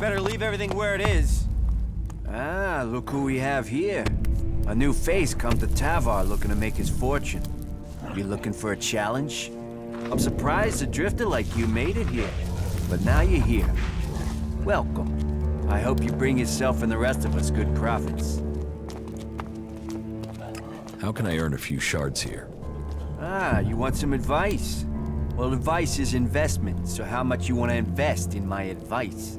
better leave everything where it is. Ah, look who we have here. A new face come to Tavar looking to make his fortune. You looking for a challenge? I'm surprised a drifter like you made it here. But now you're here. Welcome. I hope you bring yourself and the rest of us good profits. How can I earn a few shards here? Ah, you want some advice? Well, advice is investment, so how much you want to invest in my advice?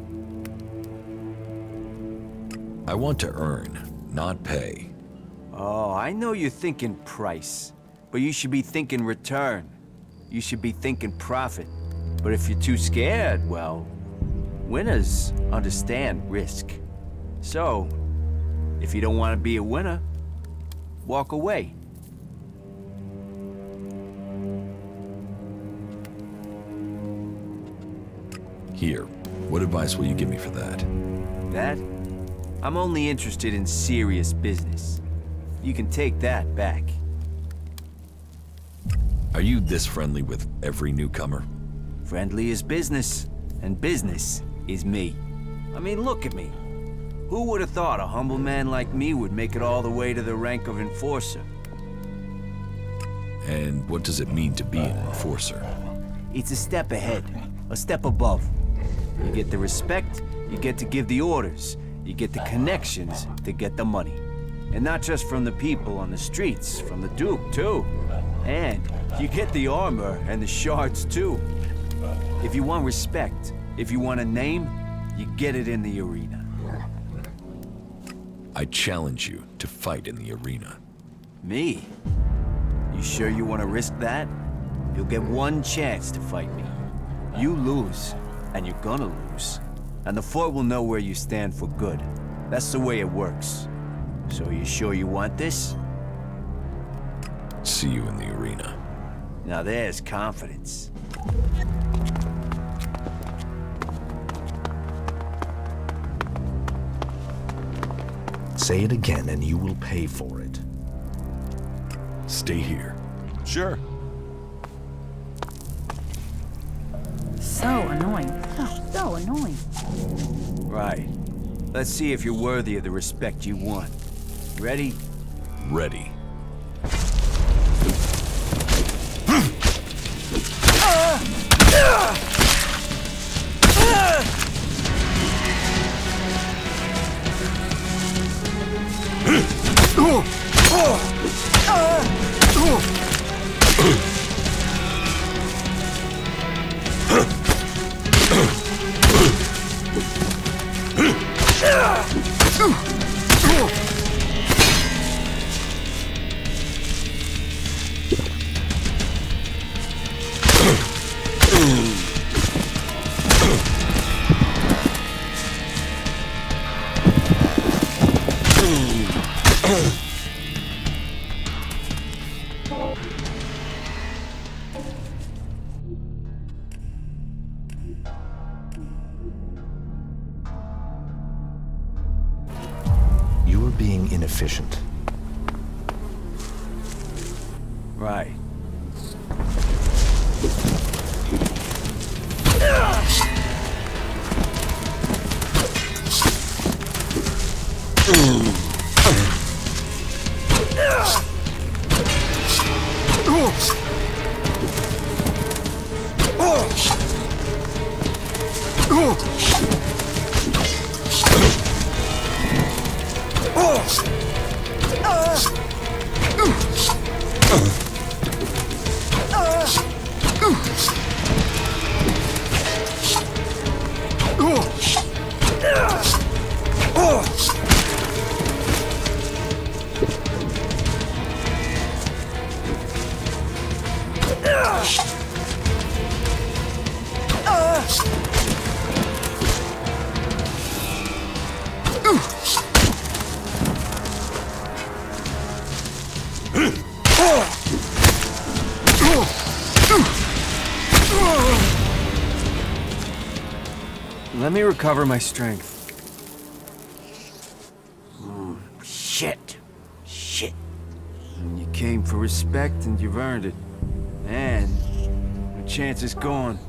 I want to earn, not pay. Oh, I know you're thinking price, but you should be thinking return. You should be thinking profit. But if you're too scared, well, winners understand risk. So, if you don't want to be a winner, walk away. Here, what advice will you give me for that? That? I'm only interested in serious business. You can take that back. Are you this friendly with every newcomer? Friendly is business, and business is me. I mean, look at me. Who would have thought a humble man like me would make it all the way to the rank of enforcer? And what does it mean to be an enforcer? It's a step ahead, a step above. You get the respect, you get to give the orders, you get the connections to get the money. And not just from the people on the streets, from the Duke, too. And you get the armor and the shards, too. If you want respect, if you want a name, you get it in the arena. I challenge you to fight in the arena. Me? You sure you want to risk that? You'll get one chance to fight me. You lose, and you're gonna lose. And the fort will know where you stand for good. That's the way it works. So you sure you want this? See you in the arena. Now there's confidence. Say it again and you will pay for it. Stay here. Sure. So annoying. Oh, so annoying. Right. Let's see if you're worthy of the respect you want. Ready? Ready. You are being inefficient. Right. Let me recover my strength. Shit. Shit. You came for respect and you've earned it. And the chance is gone.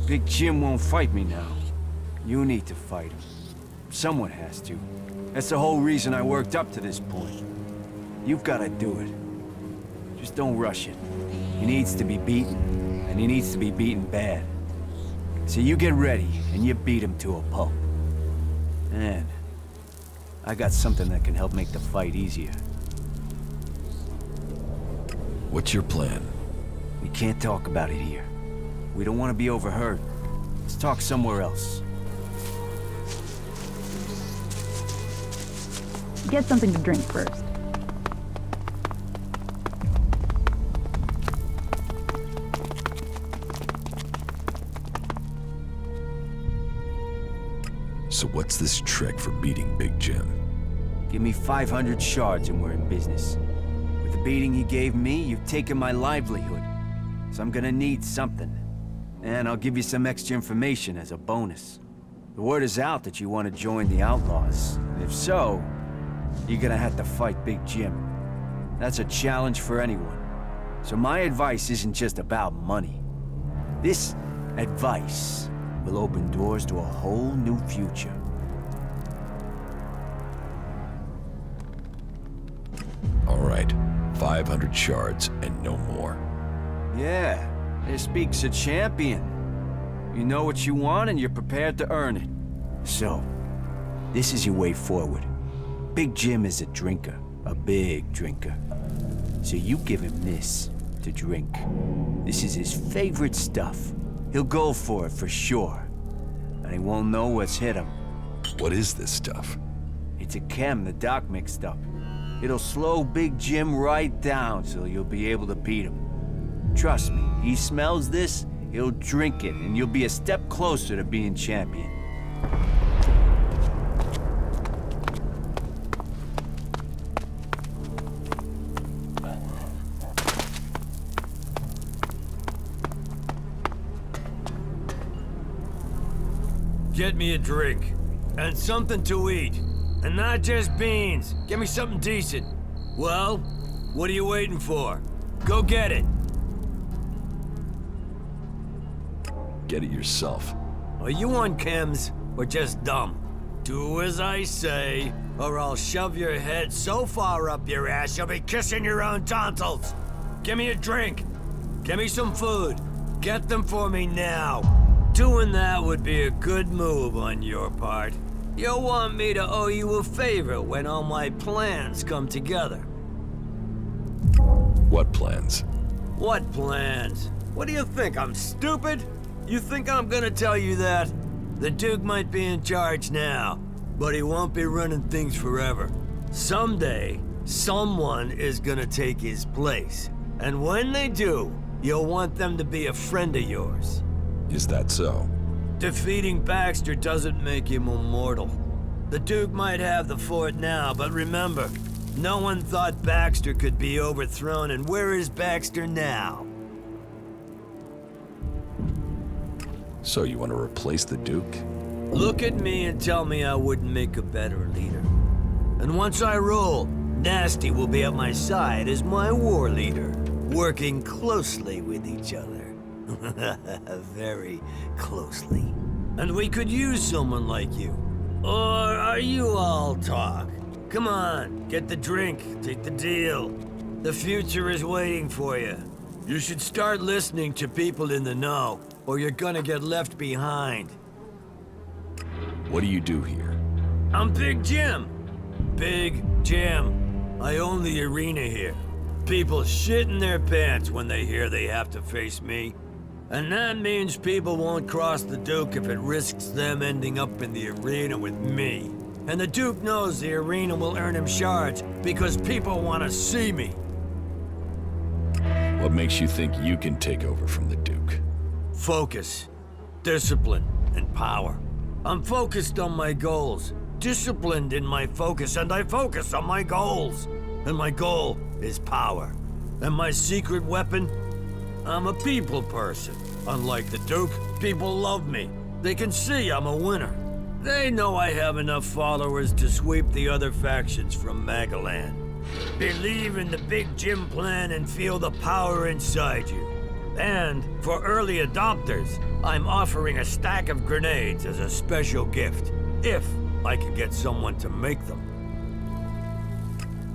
Big Jim won't fight me now. You need to fight him. Someone has to. That's the whole reason I worked up to this point. You've got to do it. Just don't rush it. He needs to be beaten, and he needs to be beaten bad. So you get ready, and you beat him to a pulp. And I got something that can help make the fight easier. What's your plan? We can't talk about it here. We don't want to be overheard. Let's talk somewhere else. Get something to drink first. So what's this trick for beating Big Jim? Give me 500 shards and we're in business. With the beating he gave me, you've taken my livelihood. So I'm gonna need something. And I'll give you some extra information as a bonus. The word is out that you want to join the Outlaws. And if so, you're gonna have to fight Big Jim. That's a challenge for anyone. So my advice isn't just about money. This advice will open doors to a whole new future. All right, 500 shards and no more. Yeah, there speaks a champion. You know what you want and you're prepared to earn it. So, this is your way forward. Big Jim is a drinker, a big drinker. So you give him this to drink. This is his favorite stuff. He'll go for it for sure. And he won't know what's hit him. What is this stuff? It's a chem the doc mixed up. It'll slow Big Jim right down so you'll be able to beat him. Trust me, he smells this, he'll drink it, and you'll be a step closer to being champion. Get me a drink. And something to eat. And not just beans. Get me something decent. Well, what are you waiting for? Go get it. Get it yourself. Are you on chems or just dumb? Do as I say, or I'll shove your head so far up your ass you'll be kissing your own tonsils. Give me a drink. Give me some food. Get them for me now. Doing that would be a good move on your part. You'll want me to owe you a favor when all my plans come together. What plans? What plans? What do you think, I'm stupid? You think I'm gonna tell you that? The Duke might be in charge now, but he won't be running things forever. Someday, someone is gonna take his place. And when they do, you'll want them to be a friend of yours. Is that so? Defeating Baxter doesn't make him immortal. The Duke might have the fort now, but remember, no one thought Baxter could be overthrown, and where is Baxter now? So you want to replace the Duke? Look at me and tell me I wouldn't make a better leader. And once I rule, Nasty will be at my side as my war leader, working closely with each other. Very closely. And we could use someone like you. Or are you all talk? Come on, get the drink, take the deal. The future is waiting for you. You should start listening to people in the know, or you're gonna get left behind. What do you do here? I'm Big Jim. Big Jim. I own the arena here. People shit in their pants when they hear they have to face me. And that means people won't cross the Duke if it risks them ending up in the arena with me. And the Duke knows the arena will earn him shards because people want to see me. What makes you think you can take over from the Duke? Focus, discipline, and power. I'm focused on my goals, disciplined in my focus, and I focus on my goals. And my goal is power. And my secret weapon? I'm a people person. Unlike the Duke, people love me. They can see I'm a winner. They know I have enough followers to sweep the other factions from Magaland. Believe in the Big Jim plan and feel the power inside you. And for early adopters, I'm offering a stack of grenades as a special gift, if I can get someone to make them.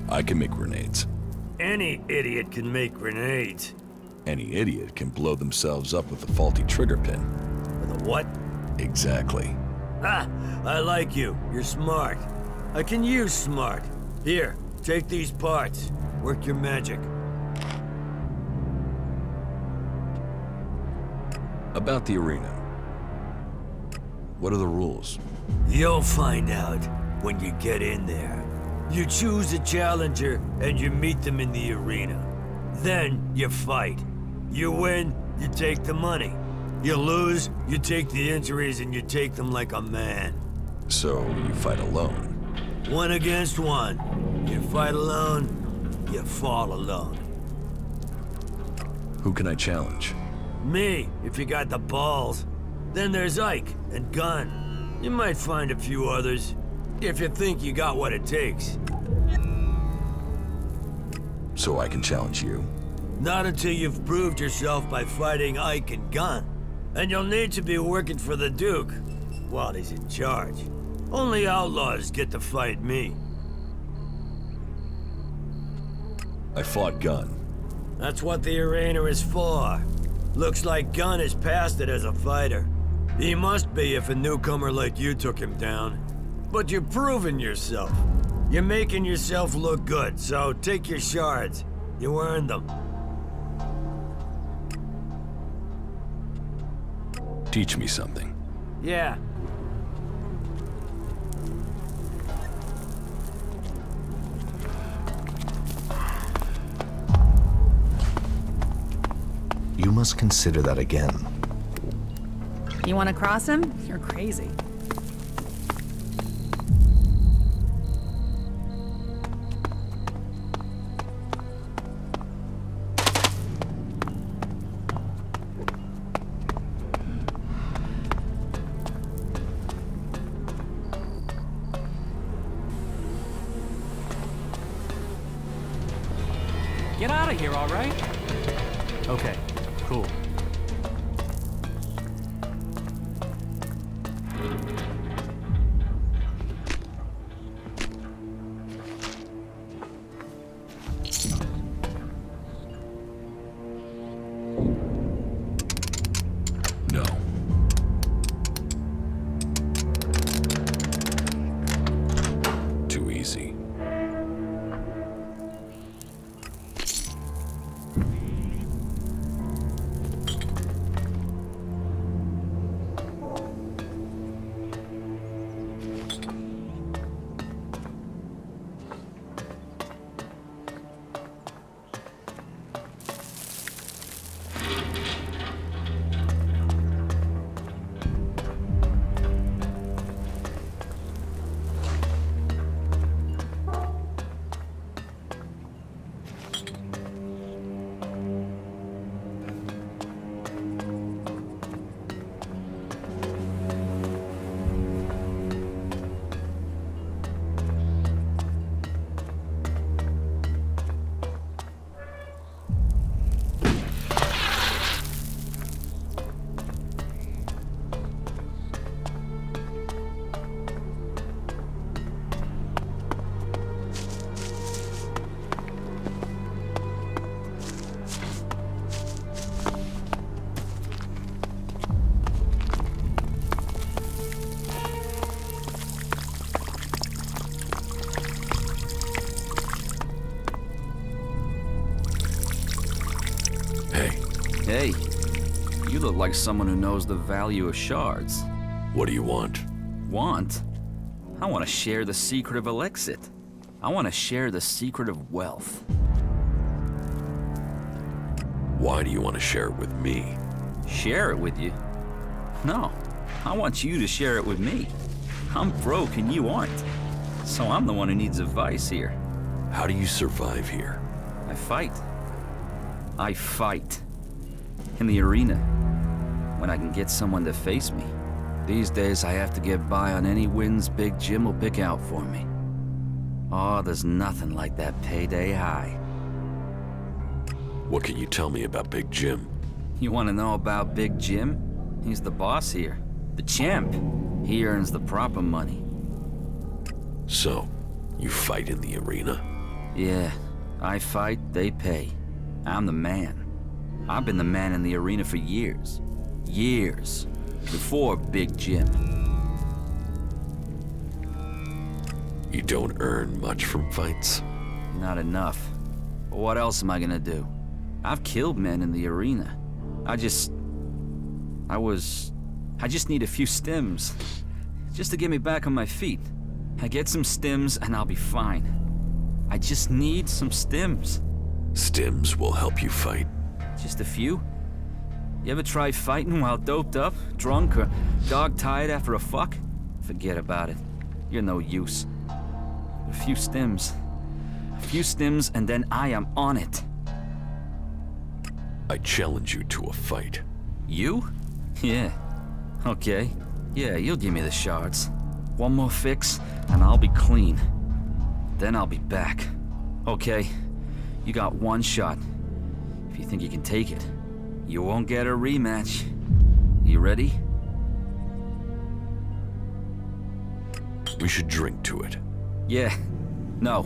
I can make grenades. Any idiot can make grenades. Any idiot can blow themselves up with a faulty trigger pin. With a what? Exactly. Ah, I like you. You're smart. I can use smart. Here, take these parts. Work your magic. About the arena. What are the rules? You'll find out when you get in there. You choose a challenger and you meet them in the arena. Then you fight. You win, you take the money. You lose, you take the injuries and you take them like a man. So you fight alone? 1 against 1. You fight alone, you fall alone. Who can I challenge? Me, if you got the balls. Then there's Ike and Gunn. You might find a few others, if you think you got what it takes. So I can challenge you? Not until you've proved yourself by fighting Ike and Gunn. And you'll need to be working for the Duke while he's in charge. Only outlaws get to fight me. I fought Gunn. That's what the arena is for. Looks like Gunn is past it as a fighter. He must be if a newcomer like you took him down. But you're proving yourself. You're making yourself look good, so take your shards. You earned them. Teach me something. Yeah. You must consider that again. You want to cross him? You're crazy. Get out of here, all right? Okay, cool. No. Too easy. Hey, you look like someone who knows the value of shards. What do you want? Want? I want to share the secret of Elexit. I want to share the secret of wealth. Why do you want to share it with me? Share it with you? No, I want you to share it with me. I'm broke and you aren't. So I'm the one who needs advice here. How do you survive here? I fight. I fight. In the arena. When I can get someone to face me. These days I have to get by on any wins Big Jim will pick out for me. Oh, there's nothing like that payday high. What can you tell me about Big Jim? You want to know about Big Jim? He's the boss here. The champ. He earns the proper money. So, you fight in the arena? Yeah, I fight, they pay. I'm the man. I've been the man in the arena for years. Years. Before Big Jim. You don't earn much from fights? Not enough. But what else am I gonna do? I've killed men in the arena. I just need a few stims. Just to get me back on my feet. I get some stims and I'll be fine. I just need some stims. Stims will help you fight. Just a few? You ever try fighting while doped up, drunk, or dog-tired after a fuck? Forget about it. You're no use. A few stims. A few stims and then I am on it. I challenge you to a fight. You? Yeah. Okay. Yeah, you'll give me the shards. One more fix, and I'll be clean. Then I'll be back. Okay. You got one shot. If you think you can take it, you won't get a rematch. You ready? We should drink to it. Yeah. No.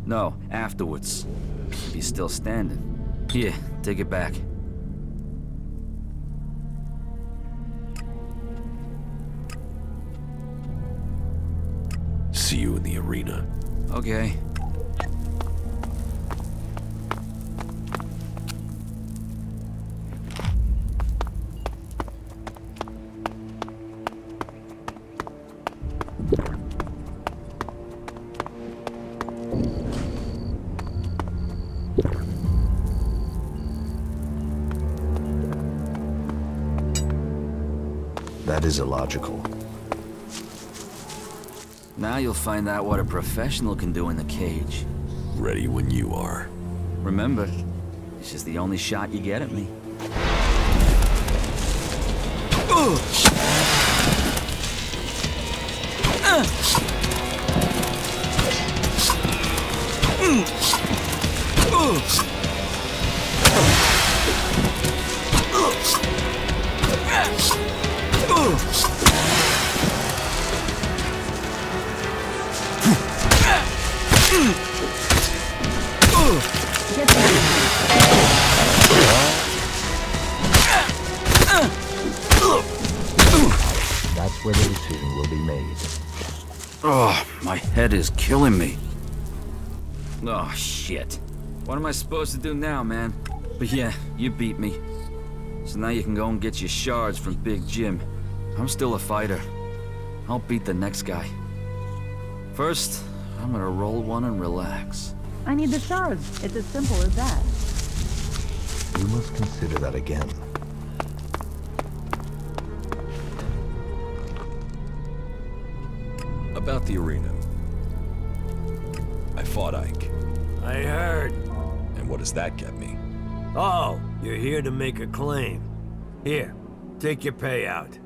No, afterwards. If you're still standing. Here, take it back. See you in the arena. Okay. That is illogical. Now you'll find out what a professional can do in the cage. Ready when you are. Remember, this is the only shot you get at me. That's where the decision will be made. Oh, my head is killing me. Oh, shit. What am I supposed to do now, man? But yeah, you beat me. So now you can go and get your shards from Big Jim. I'm still a fighter. I'll beat the next guy. First, I'm gonna roll one and relax. I need the shards. It's as simple as that. You must consider that again. About the arena. I fought Ike. I heard. And what does that get me? Oh, you're here to make a claim. Here, take your payout.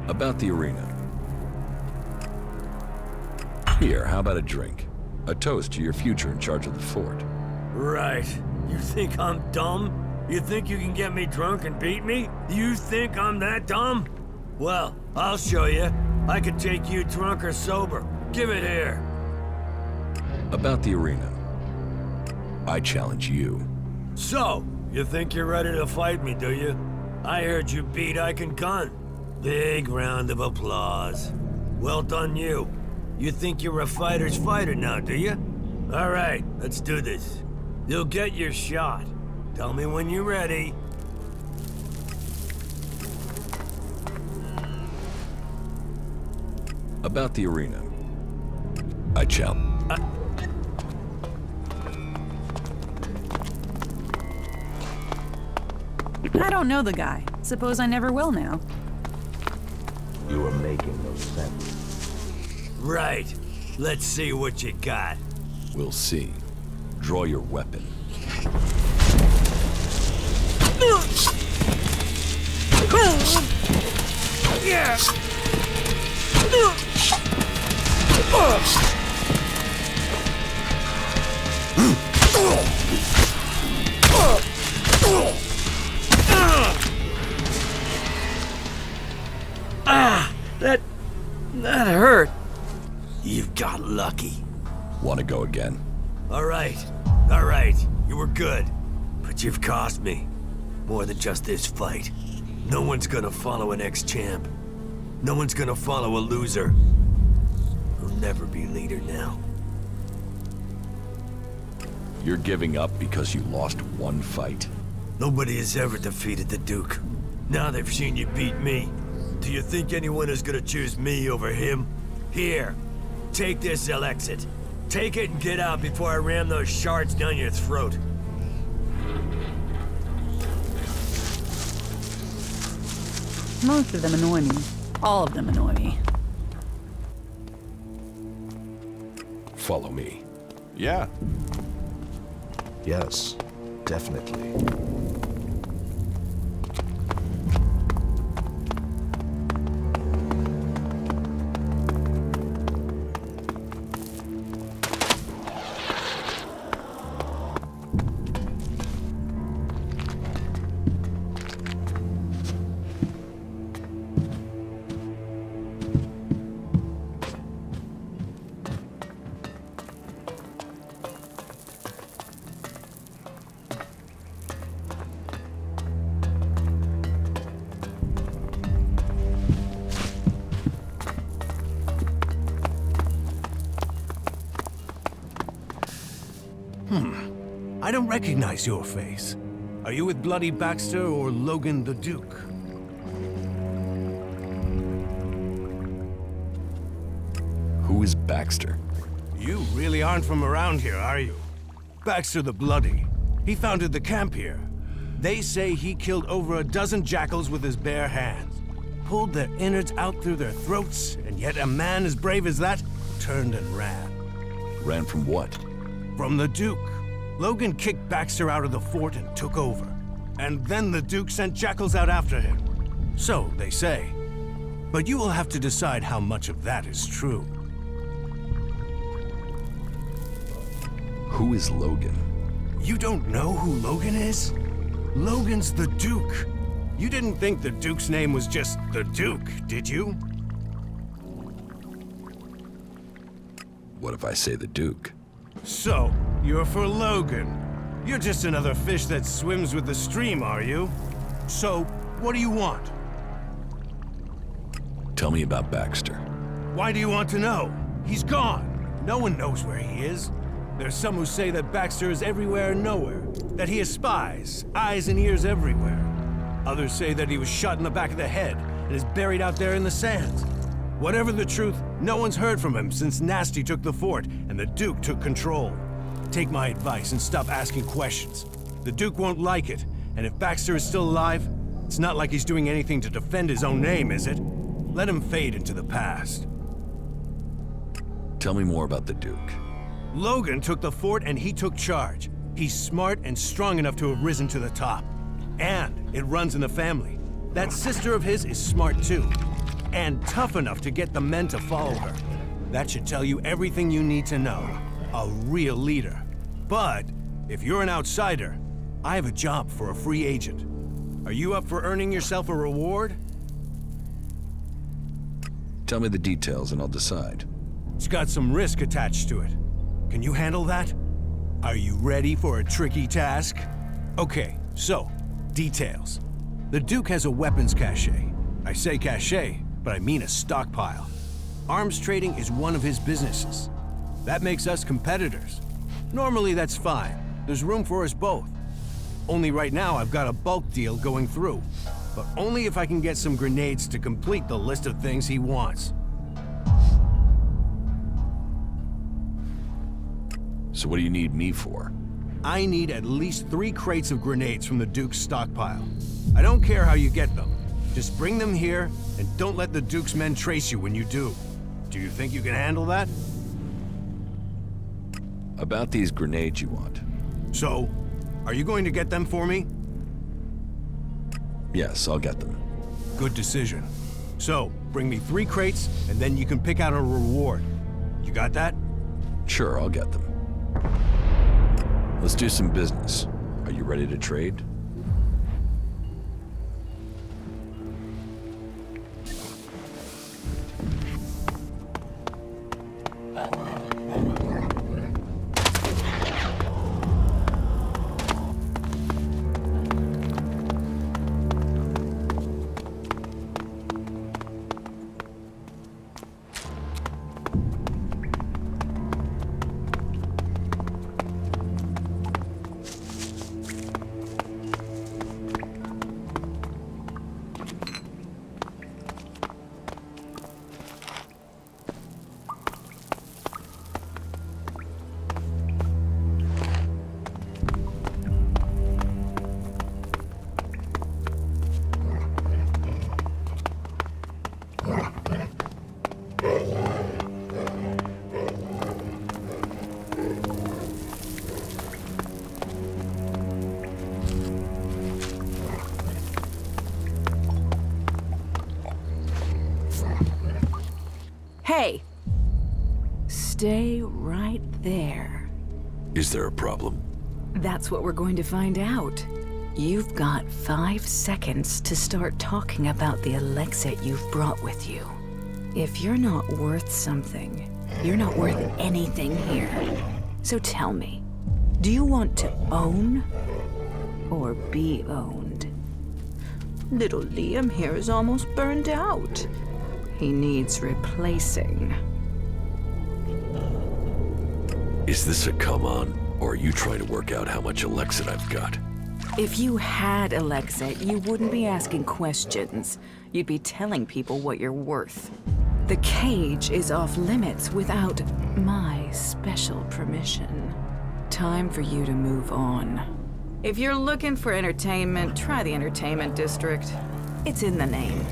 About the arena. Here, how about a drink? A toast to your future in charge of the fort. Right. You think I'm dumb? You think you can get me drunk and beat me? You think I'm that dumb? Well, I'll show you. I could take you drunk or sober. Give it here. About the arena. I challenge you. So, you think you're ready to fight me, do you? I heard you beat Ike and Gunn. Big round of applause. Well done, you. You think you're a fighter's fighter now, do you? All right, let's do this. You'll get your shot. Tell me when you're ready. About the arena. I challenge. I don't know the guy. Suppose I never will now. You are making no sense. Right. Let's see what you got. We'll see. Draw your weapon. Yeah. That hurt. You got lucky. Want to go again? All right. You were good. But you've cost me. More than just this fight. No one's gonna follow an ex-champ. No one's gonna follow a loser. I'll never be leader now. You're giving up because you lost one fight. Nobody has ever defeated the Duke. Now they've seen you beat me. Do you think anyone is gonna choose me over him? Here, take this ELEX. Take it and get out before I ram those shards down your throat. Most of them annoy me. All of them annoy me. Follow me. Yeah. Yes, definitely. I don't recognize your face. Are you with Bloody Baxter or Logan the Duke? Who is Baxter? You really aren't from around here, are you? Baxter the Bloody. He founded the camp here. They say he killed over a dozen jackals with his bare hands. Pulled their innards out through their throats, and yet a man as brave as that turned and ran. Ran from what? From the Duke. Logan kicked Baxter out of the fort and took over. And then the Duke sent jackals out after him. So they say. But you will have to decide how much of that is true. Who is Logan? You don't know who Logan is? Logan's the Duke. You didn't think the Duke's name was just the Duke, did you? What if I say the Duke? So, you're for Logan. You're just another fish that swims with the stream, are you? So, what do you want? Tell me about Baxter. Why do you want to know? He's gone. No one knows where he is. There's some who say that Baxter is everywhere and nowhere, that he has spies, eyes and ears everywhere. Others say that he was shot in the back of the head and is buried out there in the sands. Whatever the truth, no one's heard from him since Nasty took the fort and the Duke took control. Take my advice and stop asking questions. The Duke won't like it, and if Baxter is still alive, it's not like he's doing anything to defend his own name, is it? Let him fade into the past. Tell me more about the Duke. Logan took the fort and he took charge. He's smart and strong enough to have risen to the top. And it runs in the family. That sister of his is smart too. And tough enough to get the men to follow her. That should tell you everything you need to know. A real leader. But if you're an outsider, I have a job for a free agent. Are you up for earning yourself a reward? Tell me the details and I'll decide. It's got some risk attached to it. Can you handle that? Are you ready for a tricky task? Okay, so, details. The Duke has a weapons cache. I say cache, but I mean a stockpile. Arms trading is one of his businesses. That makes us competitors. Normally that's fine. There's room for us both. Only right now I've got a bulk deal going through. But only if I can get some grenades to complete the list of things he wants. So what do you need me for? I need at least 3 crates of grenades from the Duke's stockpile. I don't care how you get them. Just bring them here, and don't let the Duke's men trace you when you do. Do you think you can handle that? About these grenades you want. So, are you going to get them for me? Yes, I'll get them. Good decision. So, bring me 3 crates, and then you can pick out a reward. You got that? Sure, I'll get them. Let's do some business. Are you ready to trade? Hey! Stay right there. Is there a problem? That's what we're going to find out. You've got 5 seconds to start talking about the Elexit you've brought with you. If you're not worth something, you're not worth anything here. So tell me, do you want to own or be owned? Little Liam here is almost burned out. He needs replacing. Is this a come-on, or are you trying to work out how much Elexit I've got? If you had Elexit, you wouldn't be asking questions. You'd be telling people what you're worth. The cage is off limits without my special permission. Time for you to move on. If you're looking for entertainment, try the entertainment district. It's in the name.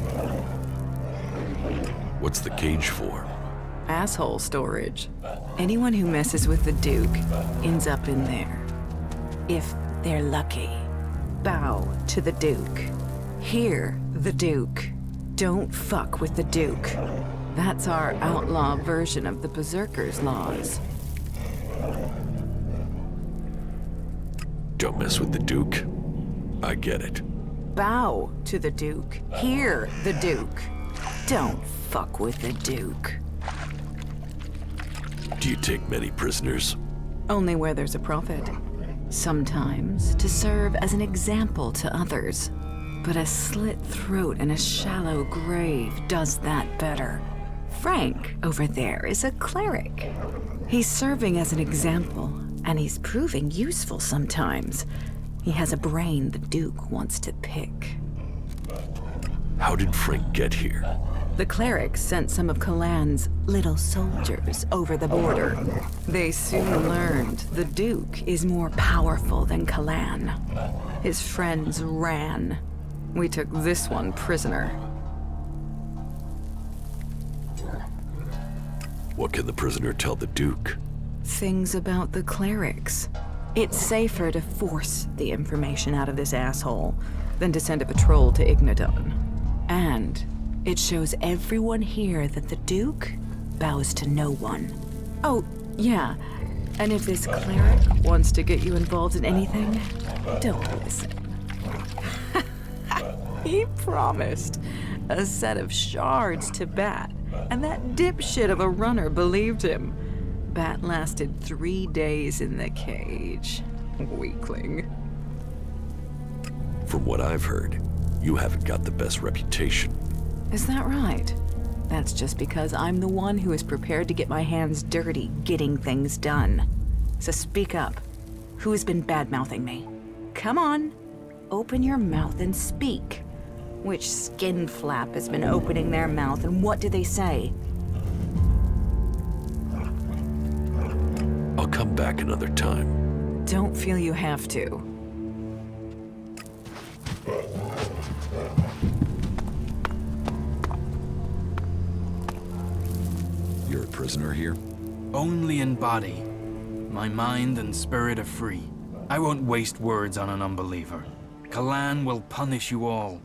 What's the cage for? Asshole storage. Anyone who messes with the Duke ends up in there. If they're lucky. Bow to the Duke. Hear the Duke. Don't fuck with the Duke. That's our outlaw version of the Berserker's laws. Don't mess with the Duke. I get it. Bow to the Duke. Hear the Duke. Don't fuck with the Duke. Do you take many prisoners? Only where there's a profit. Sometimes to serve as an example to others. But a slit throat and a shallow grave does that better. Frank over there is a cleric. He's serving as an example, and he's proving useful sometimes. He has a brain the Duke wants to pick. How did Frank get here? The clerics sent some of Kalan's little soldiers over the border. They soon learned the Duke is more powerful than Kalan. His friends ran. We took this one prisoner. What can the prisoner tell the Duke? Things about the clerics. It's safer to force the information out of this asshole than to send a patrol to Ignadon. And it shows everyone here that the Duke bows to no one. Oh, yeah. And if this cleric wants to get you involved in anything, don't listen. He promised a set of shards to Bat, and that dipshit of a runner believed him. Bat lasted 3 days in the cage. Weakling. From what I've heard, you haven't got the best reputation. Is that right? That's just because I'm the one who is prepared to get my hands dirty getting things done. So speak up. Who has been bad-mouthing me? Come on. Open your mouth and speak. Which skin flap has been opening their mouth, and what do they say? I'll come back another time. Don't feel you have to. You're a prisoner here? Only in body. My mind and spirit are free. I won't waste words on an unbeliever. Kalan will punish you all.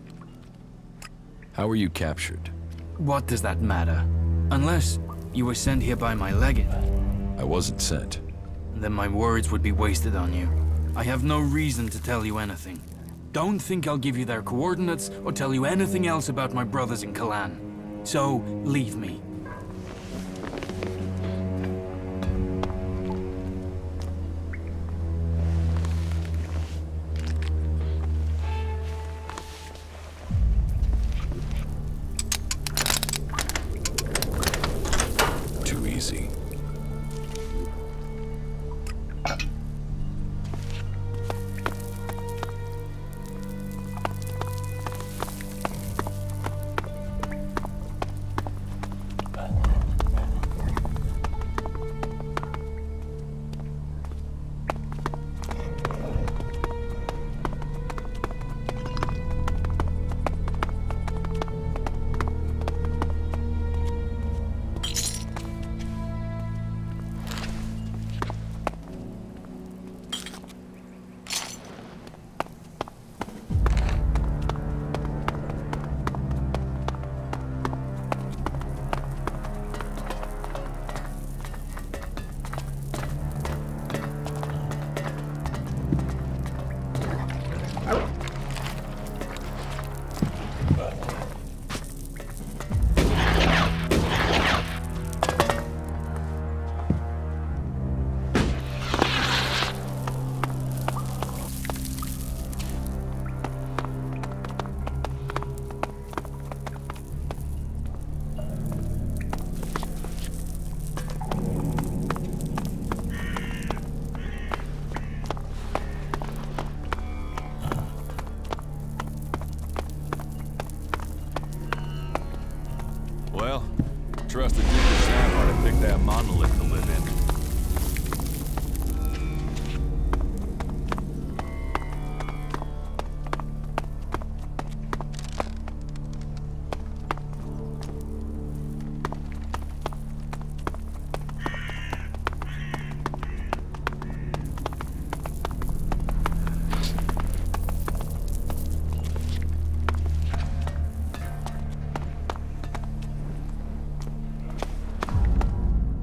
How were you captured? What does that matter? Unless you were sent here by my legate. I wasn't sent. then my words would be wasted on you. I have no reason to tell you anything. Don't think I'll give you their coordinates or tell you anything else about my brothers in Kalan. So, leave me. Too easy. Well, trust the Duke of Sandhar to pick that monolith to live in.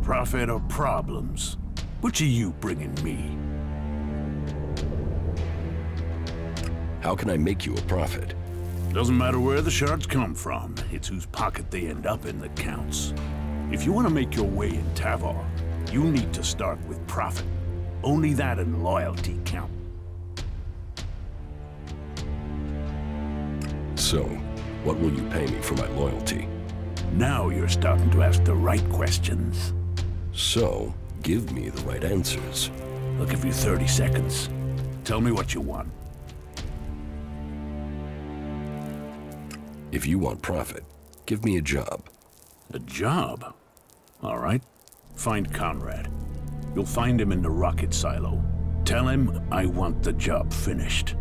Prophet of problems. Which are you bringing me? How can I make you a prophet? Doesn't matter where the shards come from. It's whose pocket they end up in that counts. If you want to make your way in Tavar, you need to start with profit. Only that and loyalty count. So, what will you pay me for my loyalty? Now you're starting to ask the right questions. So, give me the right answers. I'll give you 30 seconds. Tell me what you want. If you want profit, give me a job. A job? All right. Find Conrad. You'll find him in the rocket silo. Tell him I want the job finished.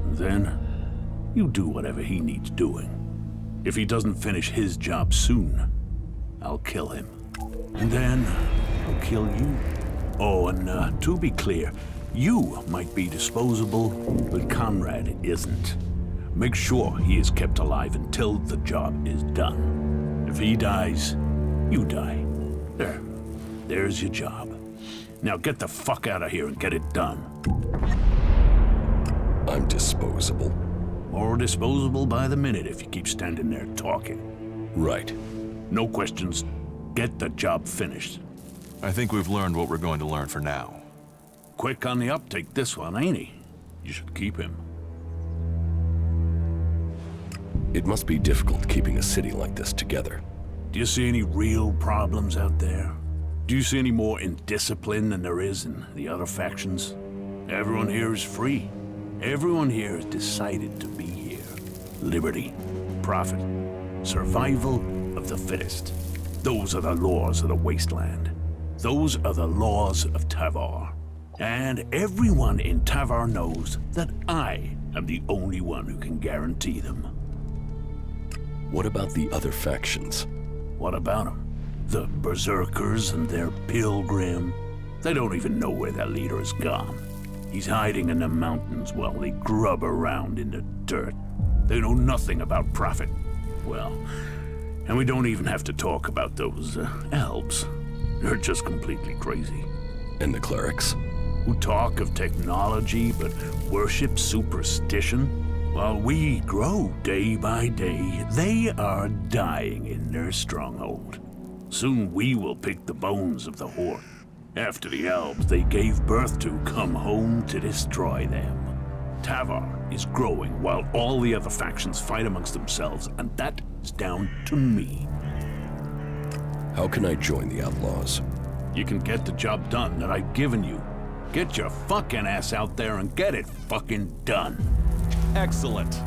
Then, you do whatever he needs doing. If he doesn't finish his job soon, I'll kill him. And then, I'll kill you. Oh, and to be clear, you might be disposable, but Conrad isn't. Make sure he is kept alive until the job is done. If he dies, you die. There's your job. Now get the fuck out of here and get it done. I'm disposable. More disposable by the minute if you keep standing there talking. Right. No questions. Get the job finished. I think we've learned what we're going to learn for now. Quick on the uptake this one, ain't he? You should keep him. It must be difficult keeping a city like this together. Do you see any real problems out there? Do you see any more indiscipline than there is in the other factions? Everyone here is free. Everyone here has decided to be here. Liberty, profit, survival of the fittest. Those are the laws of the wasteland. Those are the laws of Tavar. And everyone in Tavar knows that I am the only one who can guarantee them. What about the other factions? What about them? The Berserkers and their pilgrim. They don't even know where their leader is gone. He's hiding in the mountains while they grub around in the dirt. They know nothing about profit. Well, and we don't even have to talk about those elves. They're just completely crazy. And the clerics? Who talk of technology but worship superstition? While we grow day by day, they are dying in their stronghold. Soon we will pick the bones of the Horde. After the elves they gave birth to come home to destroy them. Tavar is growing while all the other factions fight amongst themselves, and that is down to me. How can I join the outlaws? You can get the job done that I've given you. Get your fucking ass out there and get it fucking done. Excellent.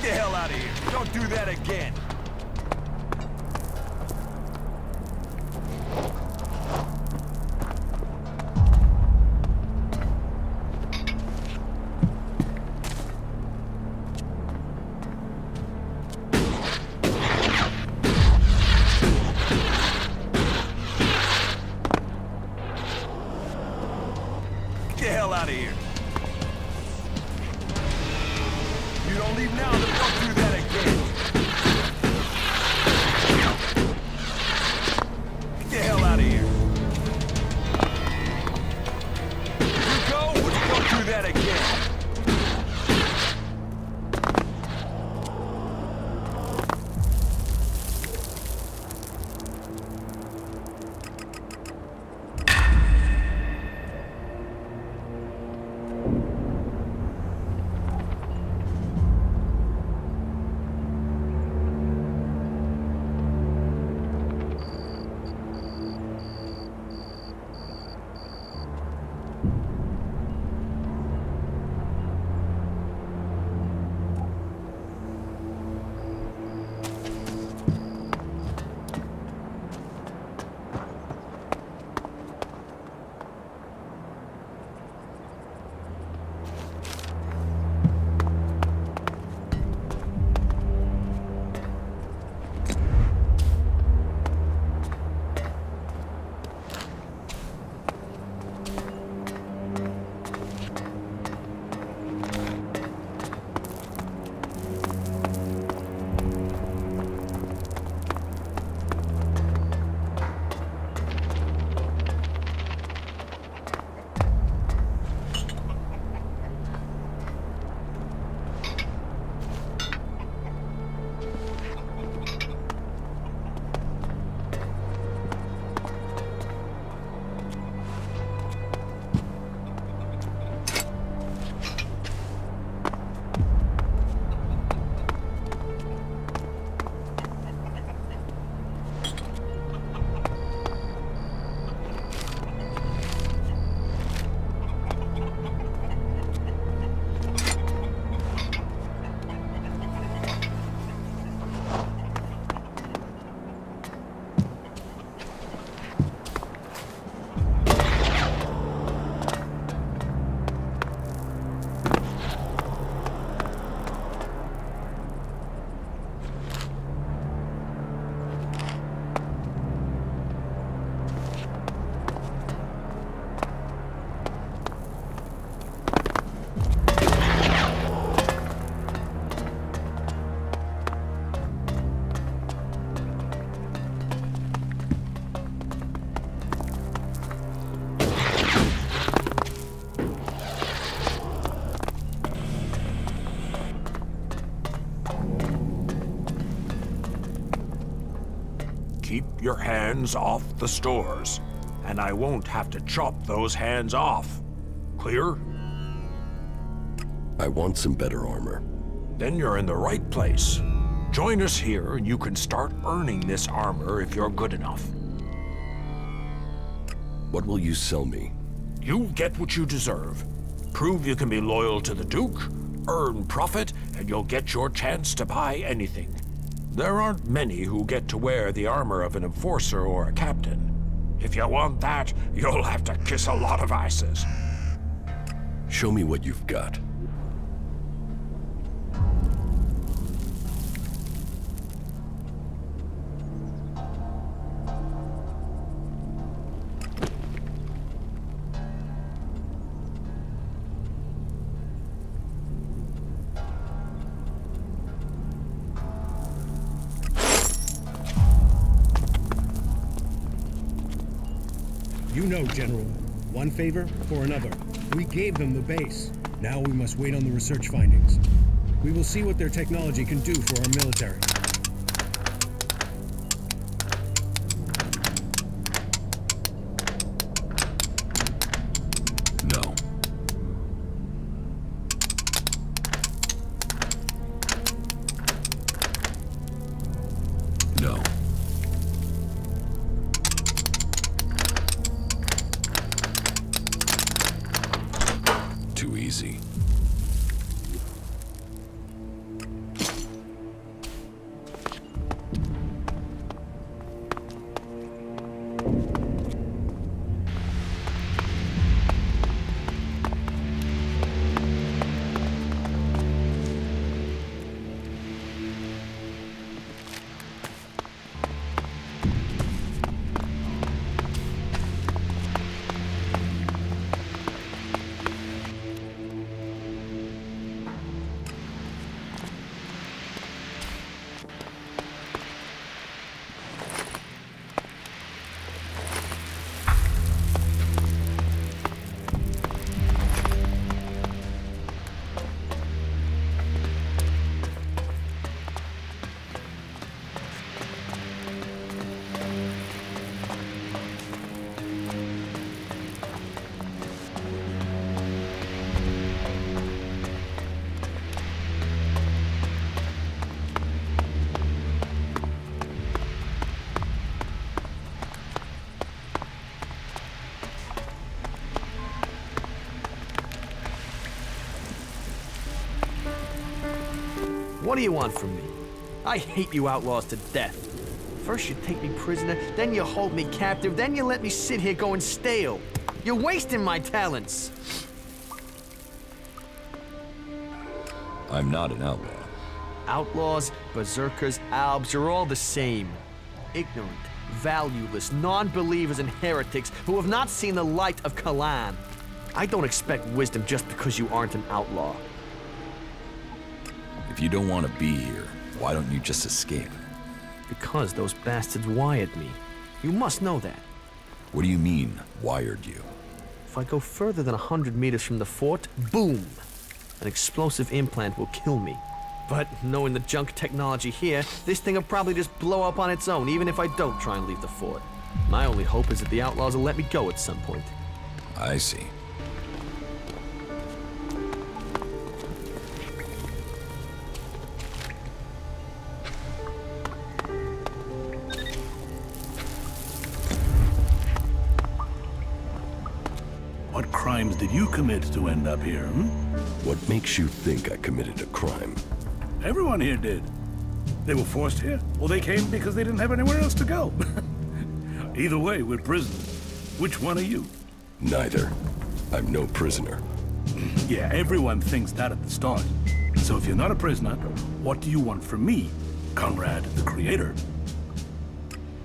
Get the hell out of here. Don't do that again. Get the hell out of here. You don't leave now, then don't do that again. Get the hell out of here. You go, or you don't do that again. keep your hands off the stores, and I won't have to chop those hands off. Clear? I want some better armor. Then you're in the right place. Join us here and you can start earning this armor if you're good enough. What will you sell me? You get what you deserve. Prove you can be loyal to the Duke, earn profit, and you'll get your chance to buy anything. There aren't many who get to wear the armor of an enforcer or a captain. If you want that, you'll have to kiss a lot of asses. Show me what you've got. You know, General. One favor for another. We gave them the base. Now we must wait on the research findings. We will see what their technology can do for our military. No. No. Too easy. What do you want from me? I hate you outlaws to death. First you take me prisoner, then you hold me captive, then you let me sit here going stale. You're wasting my talents. I'm not an outlaw. Outlaws, berserkers, albs, you're all the same. Ignorant, valueless, non-believers and heretics who have not seen the light of Kalan. I don't expect wisdom just because you aren't an outlaw. If you don't want to be here, why don't you just escape? Because those bastards wired me. You must know that. What do you mean, wired you? If I go further than 100 meters from the fort, boom! An explosive implant will kill me. But knowing the junk technology here, this thing will probably just blow up on its own, even if I don't try and leave the fort. My only hope is that the outlaws will let me go at some point. I see. What crimes did you commit to end up here, hmm? What makes you think I committed a crime? Everyone here did. They were forced here, or they came because they didn't have anywhere else to go. Either way, we're prisoners. Which one are you? Neither. I'm no prisoner. Yeah, everyone thinks that at the start. So if you're not a prisoner, what do you want from me, Conrad the Creator?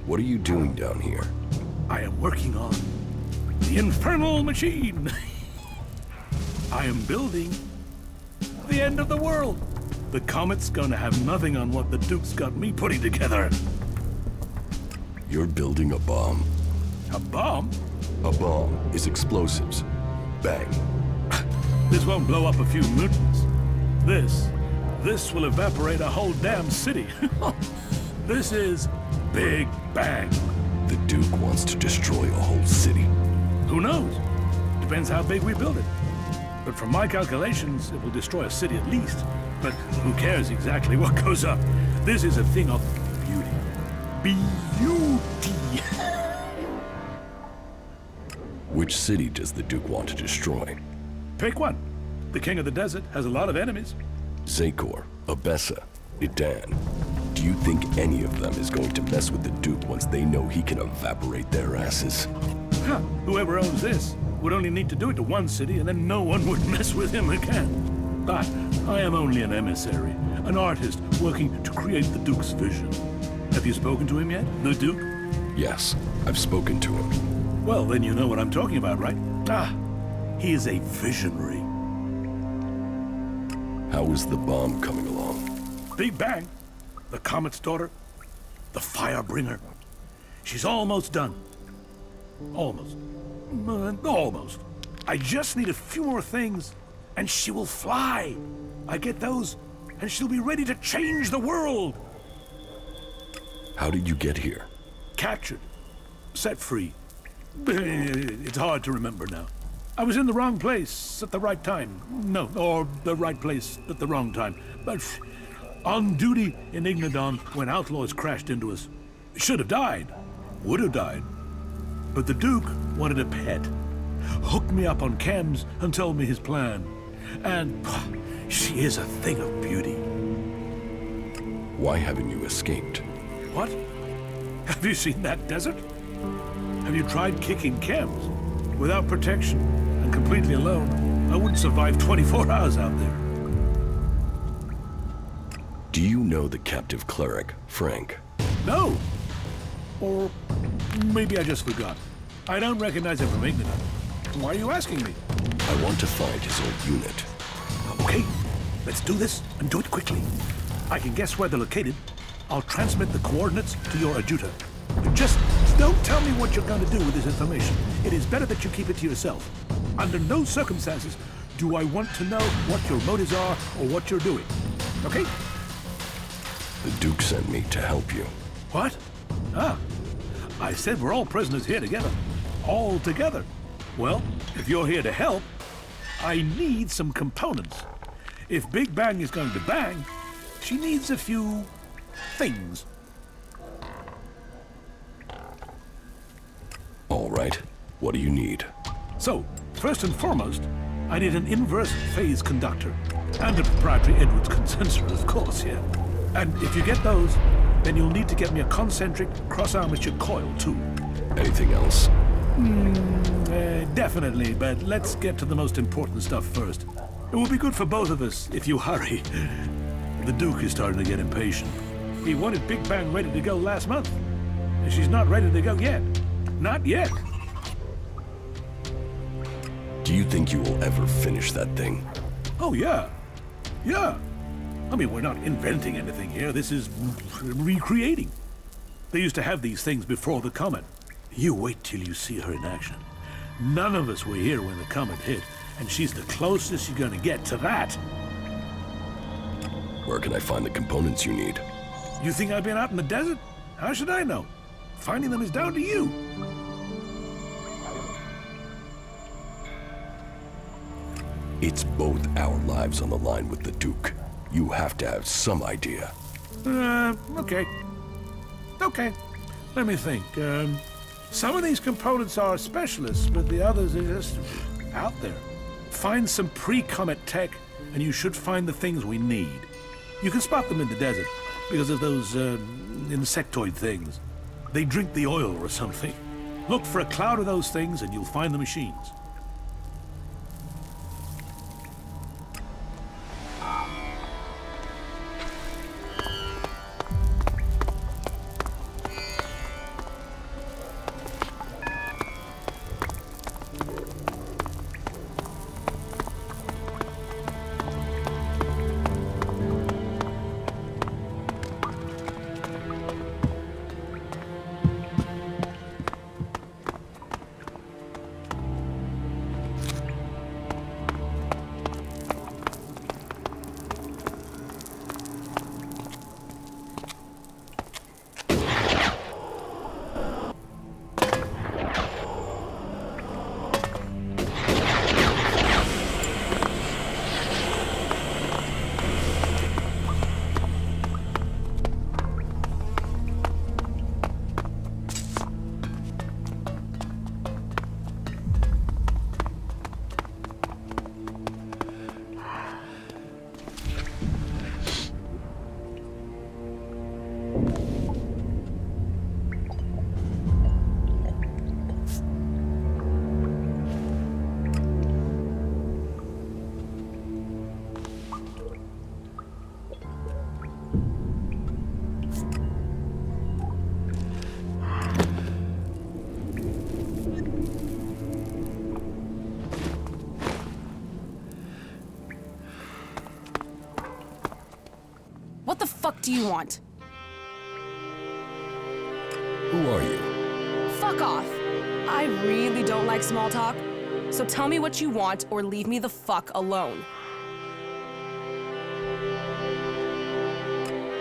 What are you doing down here? I am working on the infernal machine. I am building the end of the world. The comet's gonna have nothing on what the Duke's got me putting together. You're building a bomb. A bomb? A bomb is explosives. Bang. This won't blow up a few mutants. This will evaporate a whole damn city. This is Big Bang. The Duke wants to destroy a whole city. Who knows? Depends how big we build it. But from my calculations, it will destroy a city at least. But who cares exactly what goes up? This is a thing of beauty. Beauty! Which city does the Duke want to destroy? Pick one. The King of the Desert has a lot of enemies. Zakor, Abessa, Idan. Do you think any of them is going to mess with the Duke once they know he can evaporate their asses? Huh. Whoever owns this would only need to do it to one city and then no one would mess with him again. But I am only an emissary, an artist working to create the Duke's vision. Have you spoken to him yet, the Duke? Yes, I've spoken to him. Well, then you know what I'm talking about, right? Ah, he is a visionary. How is the bomb coming along? Big Bang, the Comet's daughter, the Firebringer. She's almost done. Almost. Almost. I just need a few more things, and she will fly. I get those, and she'll be ready to change the world. How did you get here? Captured. Set free. It's hard to remember now. I was in the wrong place at the right time. No, or the right place at the wrong time. But on duty in Ignadon when outlaws crashed into us. Should have died. Would have died. But the Duke wanted a pet. Hooked me up on chems and told me his plan. And she is a thing of beauty. Why haven't you escaped? What? Have you seen that desert? Have you tried kicking chems? Without protection and completely alone, I wouldn't survive 24 hours out there. Do you know the captive cleric, Frank? No. Or maybe I just forgot. I don't recognize him from England. Why are you asking me? I want to find his old unit. Okay, let's do this and do it quickly. I can guess where they're located. I'll transmit the coordinates to your adjutor. Just don't tell me what you're going to do with this information. It is better that you keep it to yourself. Under no circumstances do I want to know what your motives are or what you're doing. Okay? The Duke sent me to help you. What? Ah, I said we're all prisoners here together. All together. Well, if you're here to help, I need some components. If Big Bang is going to bang, she needs a few things. All right. What do you need? So, first and foremost, I need an inverse phase conductor. And a proprietary Edwards condenser, of course, yeah. And if you get those, then you'll need to get me a concentric cross-armature coil, too. Anything else? Definitely, but let's get to the most important stuff first. It will be good for both of us if you hurry. The Duke is starting to get impatient. He wanted Big Bang ready to go last month. And she's not ready to go yet. Not yet. Do you think you will ever finish that thing? Oh, yeah. Yeah. I mean, we're not inventing anything here. This is recreating. They used to have these things before the comet. You wait till you see her in action. None of us were here when the comet hit, and she's the closest you're gonna get to that. Where can I find the components you need? You think I've been out in the desert? How should I know? Finding them is down to you. It's both our lives on the line with the Duke. You have to have some idea. Okay. Okay. Let me think. Some of these components are specialists, but the others are just out there. Find some pre-comet tech, and you should find the things we need. You can spot them in the desert, because of those, insectoid things. They drink the oil or something. Look for a cloud of those things, and you'll find the machines. the fuck do you want? Who are you? Fuck off. I really don't like small talk. So tell me what you want or leave me the fuck alone.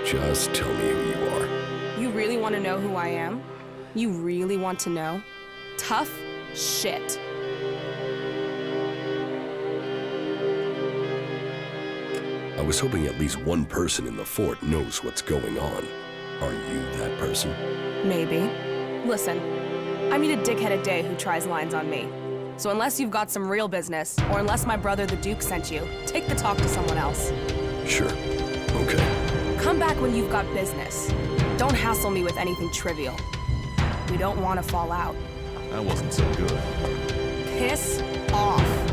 Just tell me who you are. You really want to know who I am? You really want to know? Tough shit. I was hoping at least one person in the fort knows what's going on. Are you that person? Maybe. Listen, I meet a dickhead a day who tries lines on me. So unless you've got some real business, or unless my brother the Duke sent you, take the talk to someone else. Sure. Okay. Come back when you've got business. Don't hassle me with anything trivial. We don't want to fall out. That wasn't so good. Piss off.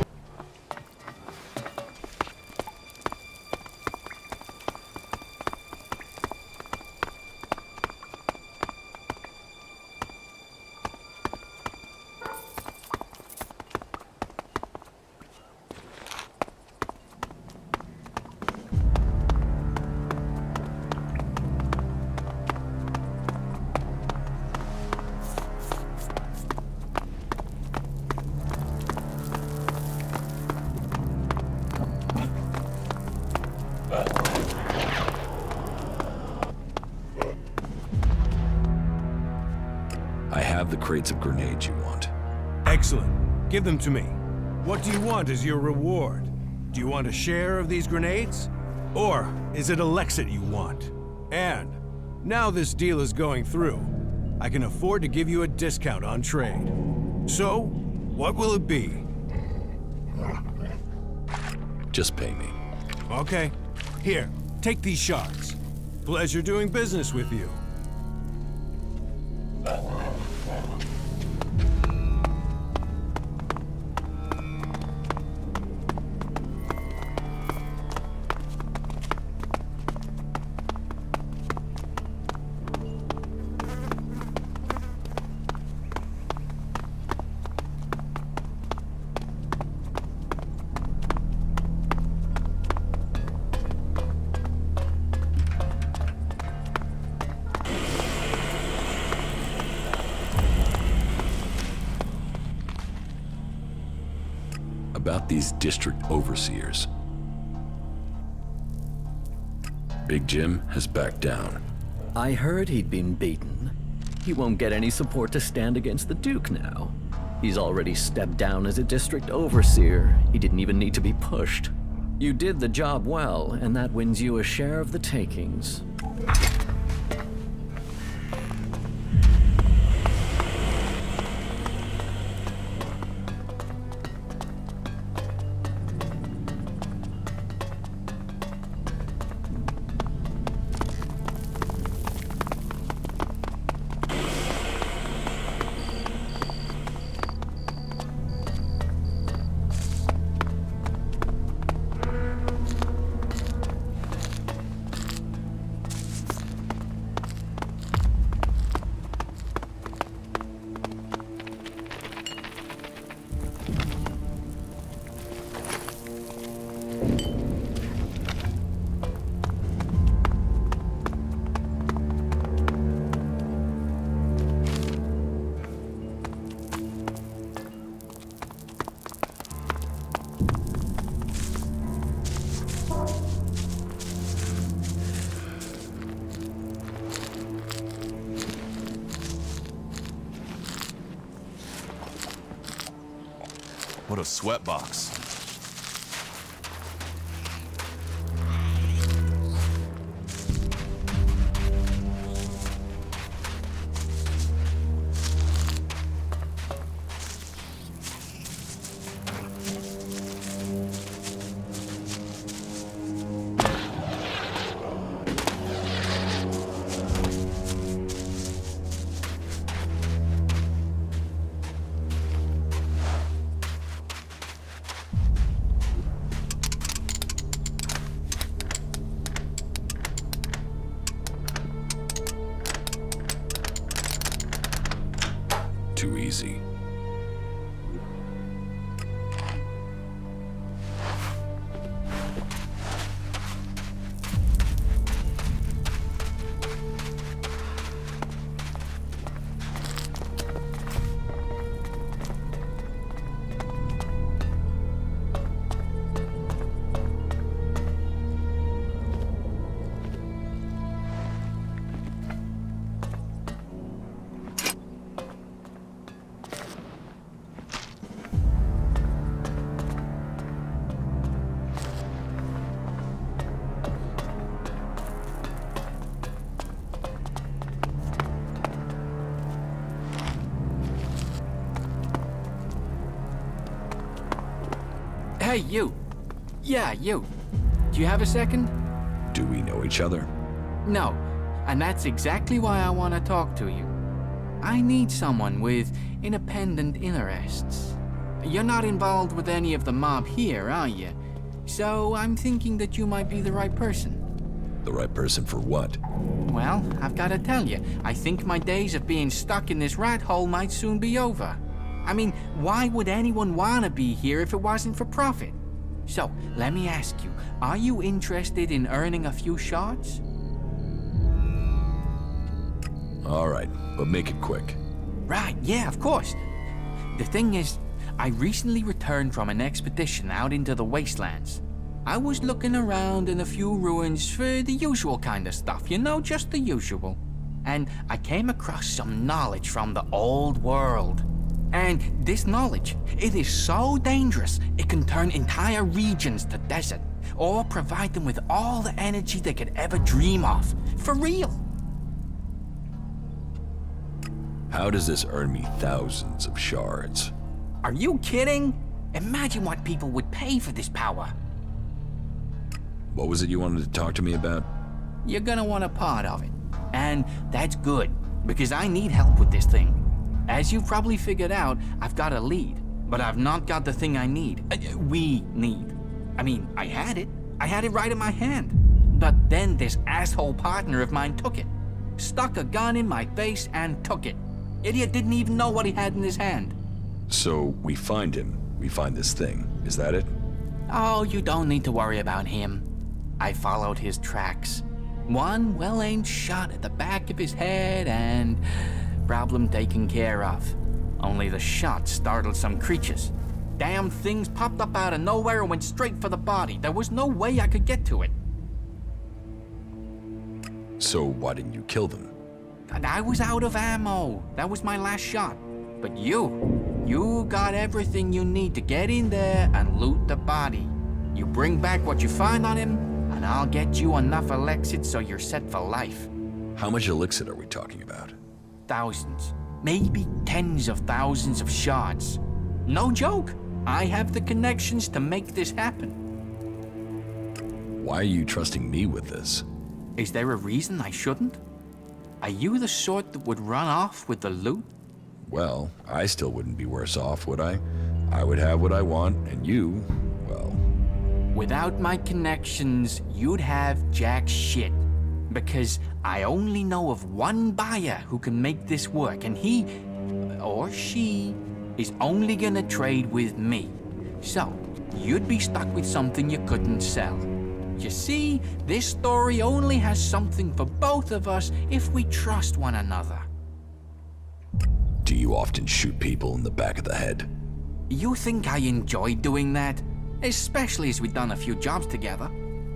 I have the crates of grenades you want. Excellent. Give them to me. What do you want as your reward? Do you want a share of these grenades? Or is it ELEX you want? And now this deal is going through, I can afford to give you a discount on trade. So, what will it be? Just pay me. Okay. Here, take these shards. Pleasure doing business with you. About these district overseers. Big Jim has backed down. I heard he'd been beaten. He won't get any support to stand against the Duke now. He's already stepped down as a district overseer. He didn't even need to be pushed. You did the job well, and that wins you a share of the takings. What a sweatbox. Too easy. Hey, you. Yeah, you. Do you have a second? Do we know each other? No, and that's exactly why I want to talk to you. I need someone with independent interests. You're not involved with any of the mob here, are you? So I'm thinking that you might be the right person. The right person for what? Well, I've got to tell you, I think my days of being stuck in this rat hole might soon be over. I mean, why would anyone want to be here if it wasn't for profit? So, let me ask you, are you interested in earning a few shards? All right, but make it quick. Right, yeah, of course. The thing is, I recently returned from an expedition out into the wastelands. I was looking around in a few ruins for the usual kind of stuff, you know, just the usual. And I came across some knowledge from the old world. And this knowledge, it is so dangerous, it can turn entire regions to desert, or provide them with all the energy they could ever dream of. For real. How does this earn me thousands of shards? Are you kidding? Imagine what people would pay for this power. What was it you wanted to talk to me about? You're gonna want a part of it. And that's good, because I need help with this thing. As you've probably figured out, I've got a lead, but I've not got the thing I need. We need. I mean, I had it right in my hand. But then this asshole partner of mine took it. Stuck a gun in my face and took it. Idiot didn't even know what he had in his hand. So, we find him. We find this thing. Is that it? Oh, you don't need to worry about him. I followed his tracks. One well-aimed shot at the back of his head and... problem taken care of. Only the shot startled some creatures. Damn things popped up out of nowhere and went straight for the body. There was no way I could get to it. So why didn't you kill them? I was out of ammo. That was my last shot. But you got everything you need to get in there and loot the body. You bring back what you find on him, and I'll get you enough elixir so you're set for life. How much elixir are we talking about? Thousands, maybe tens of thousands of shards. No joke. I have the connections to make this happen. Why are you trusting me with this? Is there a reason I shouldn't? Are you the sort that would run off with the loot? Well, I still wouldn't be worse off, would I? I would have what I want, and you, well... Without my connections, you'd have jack shit. Because I only know of one buyer who can make this work, and he, or she, is only gonna trade with me. So, you'd be stuck with something you couldn't sell. You see, this story only has something for both of us if we trust one another. Do you often shoot people in the back of the head? You think I enjoy doing that? Especially as we've done a few jobs together.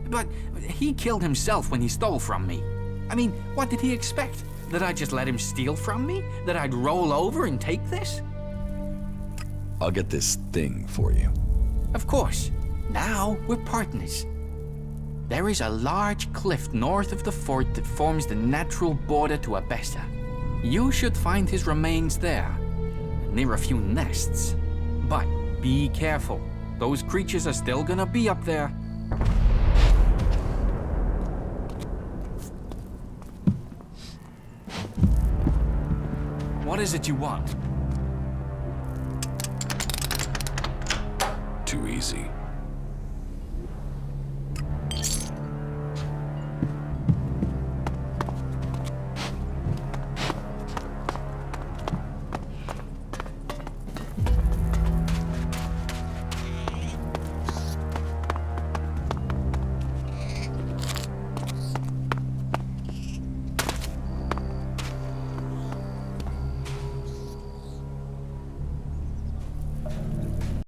But he killed himself when he stole from me. I mean, what did he expect? That I'd just let him steal from me? That I'd roll over and take this? I'll get this thing for you. Of course. Now we're partners. There is a large cliff north of the fort that forms the natural border to Abessa. You should find his remains there, near a few nests. But be careful. Those creatures are still gonna be up there. What is it you want? Too easy.